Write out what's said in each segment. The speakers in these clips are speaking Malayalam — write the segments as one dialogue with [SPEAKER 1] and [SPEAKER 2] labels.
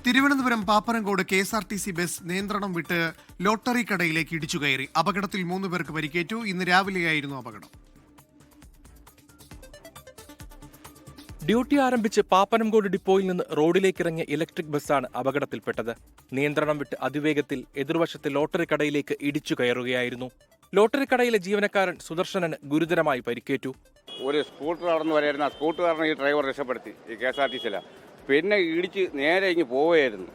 [SPEAKER 1] തിരുവനന്തപുരം പാപ്പനംകോട് KSRTC ബസ് നിയന്ത്രണം വിട്ട് ലോട്ടറി കടയിലേക്ക് ഇടിച്ചുകയറി. അപകടത്തിൽ 3 പേർക്ക് പരിക്കേറ്റു. ഇന്ന് രാവിലെയായിരുന്നു അപകടം.
[SPEAKER 2] ഡ്യൂട്ടി ആരംഭിച്ച് പാപ്പനംകോട് ഡിപ്പോയിൽ നിന്ന് റോഡിലേക്കിറങ്ങിയ ഇലക്ട്രിക് ബസ്സാണ് അപകടത്തിൽപ്പെട്ടത്. നിയന്ത്രണം വിട്ട് അതിവേഗത്തിൽ എതിർവശത്തെ ലോട്ടറി കടയിലേക്ക് ഇടിച്ചു കയറുകയായിരുന്നു. ലോട്ടറി കടയിലെ ജീവനക്കാരൻ സുദർശനന് ഗുരുതരമായി പരിക്കേറ്റു.
[SPEAKER 3] ഒരു സ്കൂട്ടർ നടന്നു വരായിരുന്നു. ആ സ്കൂട്ടറുകാരനെ ഈ ഡ്രൈവർ രക്ഷപ്പെടുത്തി. ഈ KSRTC പിന്നെ ഇടിച്ച് നേരെ ഇങ്ങ് പോവുകയായിരുന്നു.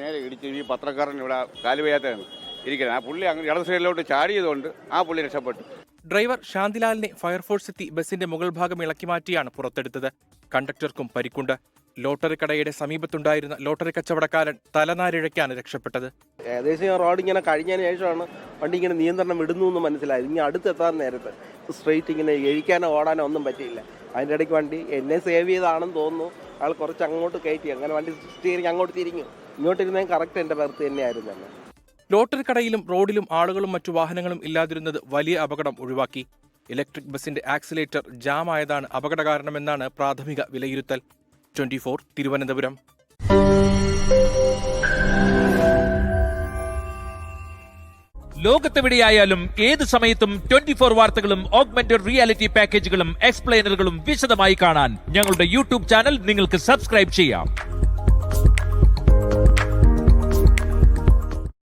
[SPEAKER 3] നേരെ ഇടിച്ച് ഈ പത്രക്കാരൻ ഇവിടെ കാലുവയ്യാത്തതാണ് ഇരിക്കുന്നത്. ആ പുള്ളി അങ്ങനെ ഇടത് സൈഡിലോട്ട് ചാടിയതുകൊണ്ട് ആ പുള്ളി രക്ഷപ്പെട്ടു.
[SPEAKER 2] ഡ്രൈവർ ശാന്തിലാലിനെ ഫയർഫോഴ്സ് എത്തി ബസിന്റെ മുകൾ ഭാഗം ഇളക്കി മാറ്റിയാണ് പുറത്തെടുത്തത്. കണ്ടക്ടർക്കും പരിക്കുണ്ട്. ലോട്ടറി കടയുടെ സമീപത്തുണ്ടായിരുന്ന ലോട്ടറി കച്ചവടക്കാരൻ തലനാരിഴയ്ക്കാണ് രക്ഷപ്പെട്ടത്.
[SPEAKER 4] ഏകദേശം റോഡ് ഇങ്ങനെ കഴിഞ്ഞതിന് ശേഷമാണ് വണ്ടി ഇങ്ങനെ നിയന്ത്രണം വിടുന്നു എന്ന് മനസ്സിലായത്. ഇനി അടുത്തെത്താൻ നേരത്ത് സ്ട്രെയിറ്റ് ഇങ്ങനെ എഴിക്കാനോ ഓടാനോ ഒന്നും പറ്റിയില്ല. അതിൻ്റെ ഇടയ്ക്ക് വണ്ടി എന്നെ സേവ് ചെയ്താണെന്ന് തോന്നുന്നു. ആൾ കുറച്ച് അങ്ങോട്ട് കയറ്റി, അങ്ങനെ വണ്ടി സ്റ്റിയറിംഗ് അങ്ങോട്ട് തിരിഞ്ഞു. ഇങ്ങോട്ടിരുന്നേൽ കറക്റ്റ് എൻ്റെ ബർത്ത് തന്നെയായിരുന്നു തന്നെ.
[SPEAKER 2] ലോട്ടറി കടയിലും റോഡിലും ആളുകളും മറ്റു വാഹനങ്ങളും ഇല്ലാതിരുന്നത് വലിയ അപകടം ഒഴിവാക്കി. ഇലക്ട്രിക് ബസിന്റെ ആക്സിലേറ്റർ ജാം ആയതാണ് അപകട കാരണമെന്നാണ് പ്രാഥമിക വിലയിരുത്തൽ. 24 തിരുവനന്തപുരം.
[SPEAKER 5] ലോകത്തെവിടെയായാലും ഏത് സമയത്തും 24 വാർത്തകളും ഓഗ്മെന്റഡ് റിയാലിറ്റി പാക്കേജുകളും എക്സ്പ്ലെയിനറുകളും വിശദമായി കാണാൻ ഞങ്ങളുടെ യൂട്യൂബ് ചാനൽ നിങ്ങൾക്ക് സബ്സ്ക്രൈബ് ചെയ്യാം.